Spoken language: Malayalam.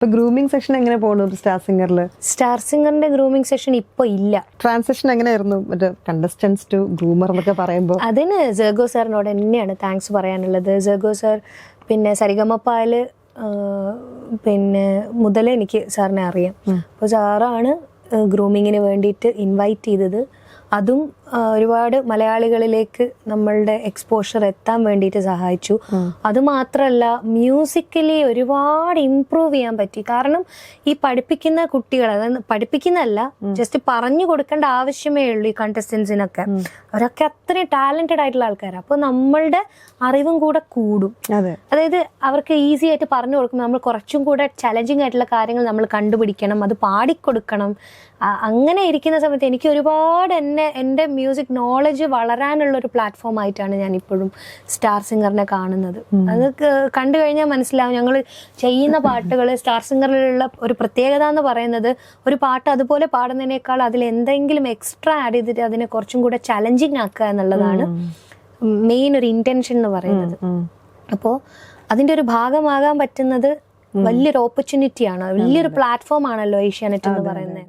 ഇപ്പൊ ഗ്രൂമിംഗ് സെഷൻ എങ്ങനെ പോകുന്നു സ്റ്റാർ സിംഗറിൽ? സ്റ്റാർ സിംഗറിന്റെ ഗ്രൂമിംഗ് സെഷൻ ഇപ്പൊ ഇല്ല. ട്രാൻസിഷൻ എങ്ങനെയായിരുന്നു കണ്ടസ്റ്റൻസ് ടു ഗ്രൂമർ എന്നൊക്കെ പറയുമ്പോൾ? അതിന് ജർഗോ സാറിനോട് തന്നെയാണ് താങ്ക്സ് പറയാനുള്ളത്. ജർഗോ സാർ പിന്നെ സരിഗമപ്പാല് പിന്നെ മുതലേ എനിക്ക് സാറിനെ അറിയാം. അപ്പോൾ സാറാണ് ഗ്രൂമിങ്ങിന് വേണ്ടിയിട്ട് ഇൻവൈറ്റ് ചെയ്തത്. അതും ഒരുപാട് മലയാളികളിലേക്ക് നമ്മളുടെ എക്സ്പോഷർ എത്താൻ വേണ്ടിയിട്ട് സഹായിച്ചു. അതുമാത്രമല്ല മ്യൂസിക്കലി ഒരുപാട് ഇംപ്രൂവ് ചെയ്യാൻ പറ്റി. കാരണം ഈ പഠിപ്പിക്കുന്ന കുട്ടികൾ, അതായത് പഠിപ്പിക്കുന്നതല്ല, ജസ്റ്റ് പറഞ്ഞു കൊടുക്കേണ്ട ആവശ്യമേ ഉള്ളൂ ഈ കണ്ടസ്റ്റൻസിനൊക്കെ. അവരൊക്കെ അത്രയും ടാലന്റഡ് ആയിട്ടുള്ള ആൾക്കാരാണ്. അപ്പോൾ നമ്മളുടെ അറിവും കൂടെ കൂടും. അതായത് അവർക്ക് ഈസി ആയിട്ട് പറഞ്ഞു കൊടുക്കുമ്പോൾ നമ്മൾ കുറച്ചും കൂടെ ചലഞ്ചിങ് ആയിട്ടുള്ള കാര്യങ്ങൾ നമ്മൾ കണ്ടുപിടിക്കണം, അത് പാടിക്കൊടുക്കണം. അങ്ങനെ ഇരിക്കുന്ന സമയത്ത് എനിക്ക് ഒരുപാട് എൻ്റെ മ്യൂസിക് നോളജ് വളരാനുള്ള ഒരു പ്ലാറ്റ്ഫോം ആയിട്ടാണ് ഞാൻ ഇപ്പോഴും സ്റ്റാർ സിംഗറിനെ കാണുന്നത്. അത് കണ്ടു കഴിഞ്ഞാൽ മനസ്സിലാവും. ഞങ്ങൾ ചെയ്യുന്ന പാട്ടുകൾ സ്റ്റാർ സിംഗറിലുള്ള ഒരു പ്രത്യേകത എന്ന് പറയുന്നത്, ഒരു പാട്ട് അതുപോലെ പാടുന്നതിനേക്കാൾ അതിൽ എന്തെങ്കിലും എക്സ്ട്രാ ആഡ് ചെയ്തിട്ട് അതിനെ കുറച്ചും കൂടെ ചലഞ്ചിങ് ആക്കുക എന്നുള്ളതാണ് മെയിൻ ഒരു ഇന്റൻഷൻ എന്ന് പറയുന്നത്. അപ്പോൾ അതിൻ്റെ ഒരു ഭാഗമാകാൻ പറ്റുന്നത് വലിയൊരു ഓപ്പർച്യൂണിറ്റിയാണ്, വലിയൊരു പ്ലാറ്റ്ഫോം ആണല്ലോ ഏഷ്യാനെറ്റ് എന്ന് പറയുന്നത്.